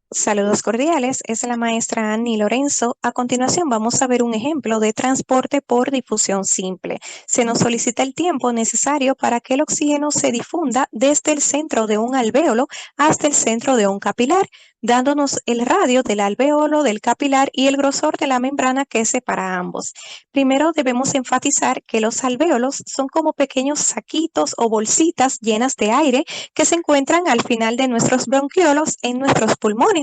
Saludos cordiales, es la maestra Annie Lorenzo. A continuación vamos a ver un ejemplo de transporte por difusión simple. Se nos solicita el tiempo necesario para que el oxígeno se difunda desde el centro de un alvéolo hasta el centro de un capilar, dándonos el radio del alvéolo, del capilar y el grosor de la membrana que separa ambos. Primero debemos enfatizar que los alvéolos son como pequeños saquitos o bolsitas llenas de aire que se encuentran al final de nuestros bronquiolos en nuestros pulmones.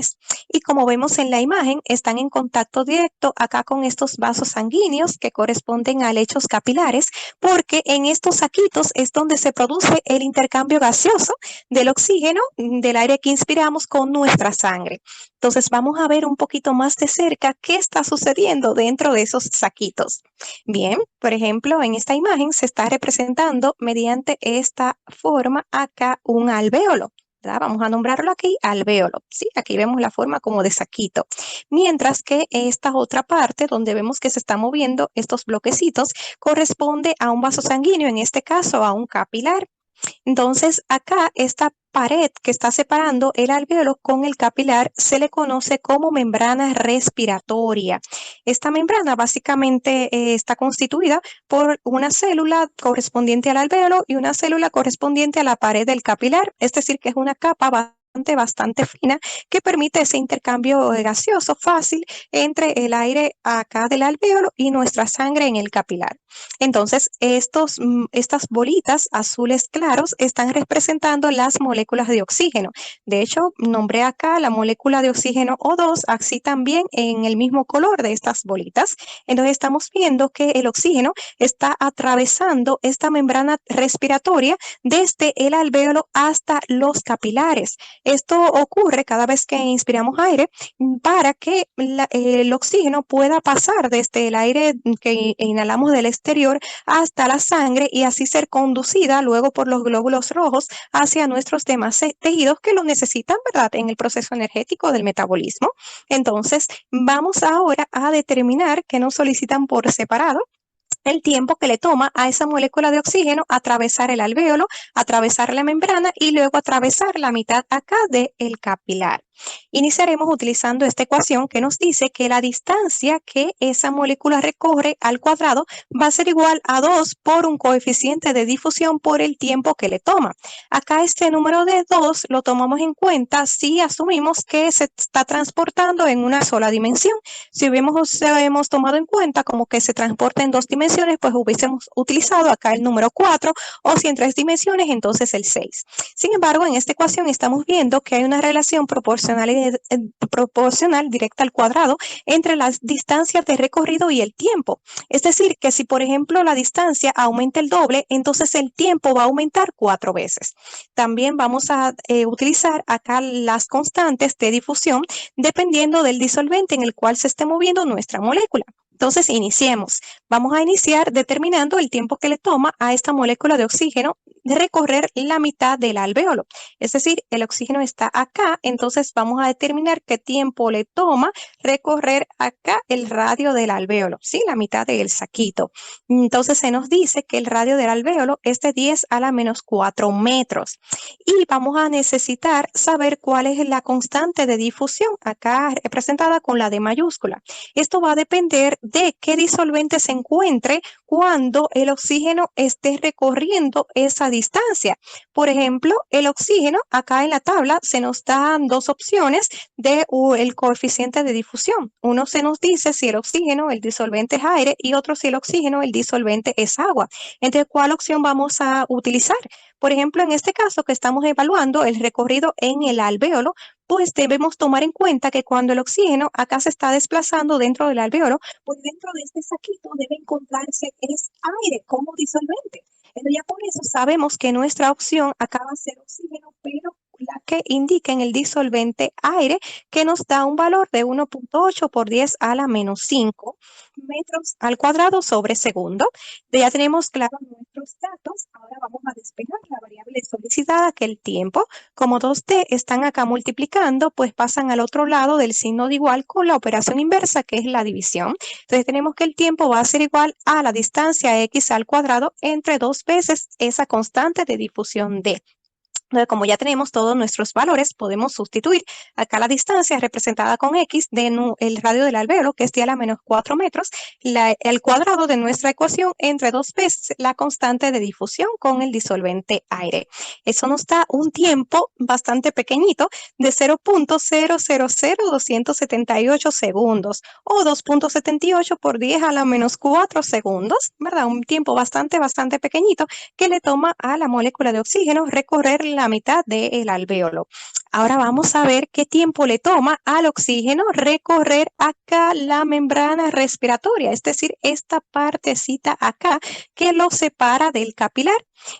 Y como vemos en la imagen, están en contacto directo acá con estos vasos sanguíneos que corresponden a lechos capilares, porque en estos saquitos es donde se produce el intercambio gaseoso del oxígeno del aire que inspiramos con nuestra sangre. Entonces vamos a ver un poquito más de cerca qué está sucediendo dentro de esos saquitos. Bien, por ejemplo, en esta imagen se está representando mediante esta forma acá un alvéolo. ¿Verdad? Vamos a nombrarlo aquí alvéolo. ¿Sí? Aquí vemos la forma como de saquito. Mientras que esta otra parte donde vemos que se están moviendo estos bloquecitos corresponde a un vaso sanguíneo, en este caso a un capilar. Entonces, acá esta pared que está separando el alvéolo con el capilar se le conoce como membrana respiratoria. Esta membrana básicamente está constituida por una célula correspondiente al alvéolo y una célula correspondiente a la pared del capilar, es decir, que es una capa bastante fina que permite ese intercambio gaseoso fácil entre el aire acá del alvéolo y nuestra sangre en el capilar. Entonces, estas bolitas azules claros están representando las moléculas de oxígeno. De hecho, nombré acá la molécula de oxígeno O2, así también en el mismo color de estas bolitas. Entonces, estamos viendo que el oxígeno está atravesando esta membrana respiratoria desde el alvéolo hasta los capilares. Esto ocurre cada vez que inspiramos aire para que el oxígeno pueda pasar desde el aire que inhalamos del exterior hasta la sangre y así ser conducida luego por los glóbulos rojos hacia nuestros demás tejidos que lo necesitan, ¿verdad?, en el proceso energético del metabolismo. Entonces, vamos ahora a determinar qué nos solicitan por separado el tiempo que le toma a esa molécula de oxígeno atravesar el alvéolo, atravesar la membrana y luego atravesar la mitad acá del capilar. Iniciaremos utilizando esta ecuación que nos dice que la distancia que esa molécula recorre al cuadrado va a ser igual a 2 por un coeficiente de difusión por el tiempo que le toma. Acá este número de 2 lo tomamos en cuenta si asumimos que se está transportando en una sola dimensión. Si hubiésemos tomado en cuenta como que se transporta en 2 dimensiones, pues hubiésemos utilizado acá el número 4, o si en 3 dimensiones, entonces el 6. Sin embargo, en esta ecuación estamos viendo que hay una relación proporcional directa al cuadrado entre las distancias de recorrido y el tiempo. Es decir, que si por ejemplo la distancia aumenta el doble, entonces el tiempo va a aumentar 4 veces. También vamos a utilizar acá las constantes de difusión dependiendo del disolvente en el cual se esté moviendo nuestra molécula. Entonces, iniciemos. Vamos a iniciar determinando el tiempo que le toma a esta molécula de oxígeno de recorrer la mitad del alvéolo. Es decir, el oxígeno está acá, entonces vamos a determinar qué tiempo le toma recorrer acá el radio del alvéolo, ¿sí? La mitad del saquito. Entonces, se nos dice que el radio del alvéolo es de 10 a la menos 4 metros. Y vamos a necesitar saber cuál es la constante de difusión, acá representada con la D mayúscula. Esto va a depender de qué disolvente se encuentre cuando el oxígeno esté recorriendo esa distancia. Por ejemplo, el oxígeno, acá en la tabla se nos dan dos opciones de el coeficiente de difusión. Uno se nos dice si el oxígeno, el disolvente es aire, y otro si el oxígeno, el disolvente es agua. Entonces, ¿cuál opción vamos a utilizar? Por ejemplo, en este caso que estamos evaluando el recorrido en el alvéolo, pues debemos tomar en cuenta que cuando el oxígeno acá se está desplazando dentro del alvéolo, pues dentro de este saquito debe encontrarse es aire como disolvente. Entonces ya por eso sabemos que nuestra opción acá va a ser oxígeno, pero la que indica en el disolvente aire, que nos da un valor de 1.8 por 10 a la menos 5 metros al cuadrado sobre segundo. Ya tenemos claros nuestros datos. Ahora vamos a despejar la variable solicitada, que el tiempo. Como 2t están acá multiplicando, pues pasan al otro lado del signo de igual con la operación inversa, que es la división. Entonces tenemos que el tiempo va a ser igual a la distancia x al cuadrado entre 2 veces esa constante de difusión d. Entonces, como ya tenemos todos nuestros valores, podemos sustituir acá la distancia representada con X de el radio del alvéolo, que es 10 a la menos 4 metros, el cuadrado de nuestra ecuación entre 2 veces la constante de difusión con el disolvente aire. Eso nos da un tiempo bastante pequeñito de 0.000278 segundos o 2.78 por 10 a la menos 4 segundos, ¿verdad? Un tiempo bastante pequeñito que le toma a la molécula de oxígeno recorrer la mitad del alvéolo. Ahora vamos a ver qué tiempo le toma al oxígeno recorrer acá la membrana respiratoria, es decir, esta partecita acá que lo separa del capilar.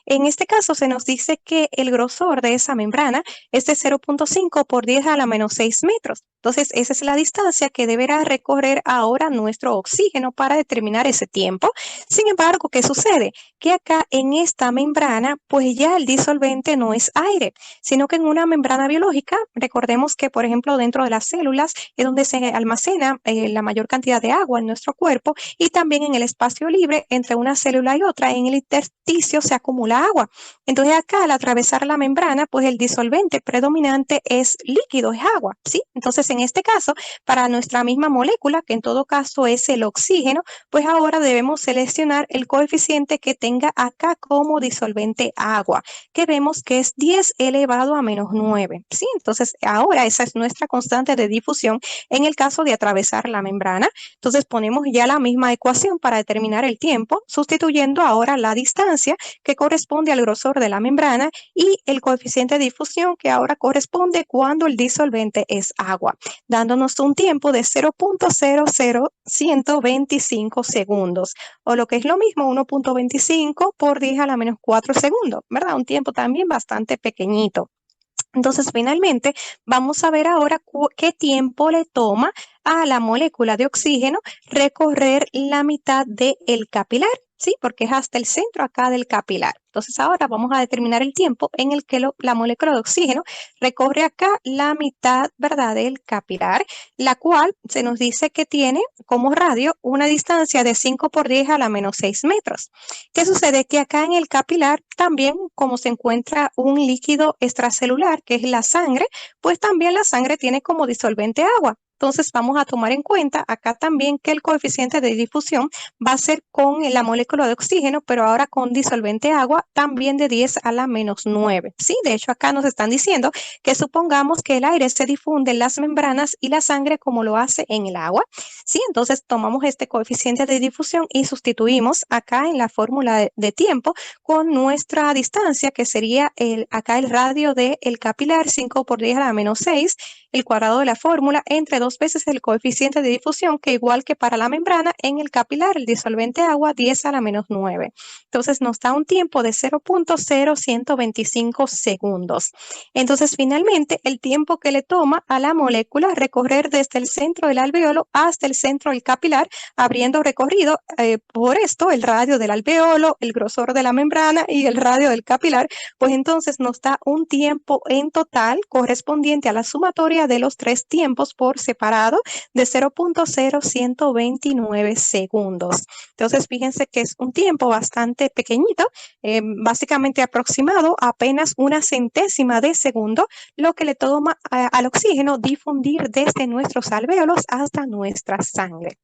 En este caso se nos dice que el grosor de esa membrana es de 0.5 por 10 a la menos 6 metros. Entonces, esa es la distancia que deberá recorrer ahora nuestro oxígeno para determinar ese tiempo. Sin embargo, ¿qué sucede? Que acá en esta membrana, pues ya el disolvente no es aire, sino que en una membrana biológica, recordemos que, por ejemplo, dentro de las células es donde se almacena la mayor cantidad de agua en nuestro cuerpo y también en el espacio libre entre una célula y otra, en el intersticio se acumula agua. Entonces acá al atravesar la membrana, pues el disolvente predominante es líquido, es agua, ¿sí? Entonces en este caso, para nuestra misma molécula, que en todo caso es el oxígeno, pues ahora debemos seleccionar el coeficiente que tenga acá como disolvente agua, que vemos que es 10 elevado a menos 9, ¿sí? Entonces ahora esa es nuestra constante de difusión en el caso de atravesar la membrana. Entonces ponemos ya la misma ecuación para determinar el tiempo, sustituyendo ahora la distancia que corresponde al grosor de la membrana y el coeficiente de difusión que ahora corresponde cuando el disolvente es agua, dándonos un tiempo de 0.00125 segundos, o lo que es lo mismo, 1.25 por 10 a la menos 4 segundos, ¿verdad? Un tiempo también bastante pequeñito. Entonces, finalmente, vamos a ver ahora qué tiempo le toma a la molécula de oxígeno recorrer la mitad del capilar, ¿sí? Porque es hasta el centro acá del capilar. Entonces, ahora vamos a determinar el tiempo en el que la molécula de oxígeno recorre acá la mitad, ¿verdad?, del capilar, la cual se nos dice que tiene como radio una distancia de 5 por 10 a la menos 6 metros. ¿Qué sucede? Que acá en el capilar también, como se encuentra un líquido extracelular, que es la sangre, pues también la sangre tiene como disolvente agua. Entonces vamos a tomar en cuenta acá también que el coeficiente de difusión va a ser con la molécula de oxígeno, pero ahora con disolvente agua también de 10 a la menos 9. Sí, de hecho acá nos están diciendo que supongamos que el aire se difunde en las membranas y la sangre como lo hace en el agua. Sí, entonces tomamos este coeficiente de difusión y sustituimos acá en la fórmula de tiempo con nuestra distancia, que sería acá el radio del capilar, 5 por 10 a la menos 6, el cuadrado de la fórmula entre 2 veces el coeficiente de difusión, que igual que para la membrana, en el capilar, el disolvente agua, 10 a la menos 9. Entonces nos da un tiempo de 0.0125 segundos. Entonces, finalmente, el tiempo que le toma a la molécula recorrer desde el centro del alveolo hasta el centro del capilar, habiendo recorrido por esto el radio del alveolo, el grosor de la membrana y el radio del capilar, pues entonces nos da un tiempo en total correspondiente a la sumatoria de los 3 tiempos por separado de 0.0129 segundos. Entonces, fíjense que es un tiempo bastante pequeñito, básicamente aproximado a apenas una centésima de segundo, lo que le toma al oxígeno difundir desde nuestros alvéolos hasta nuestra sangre.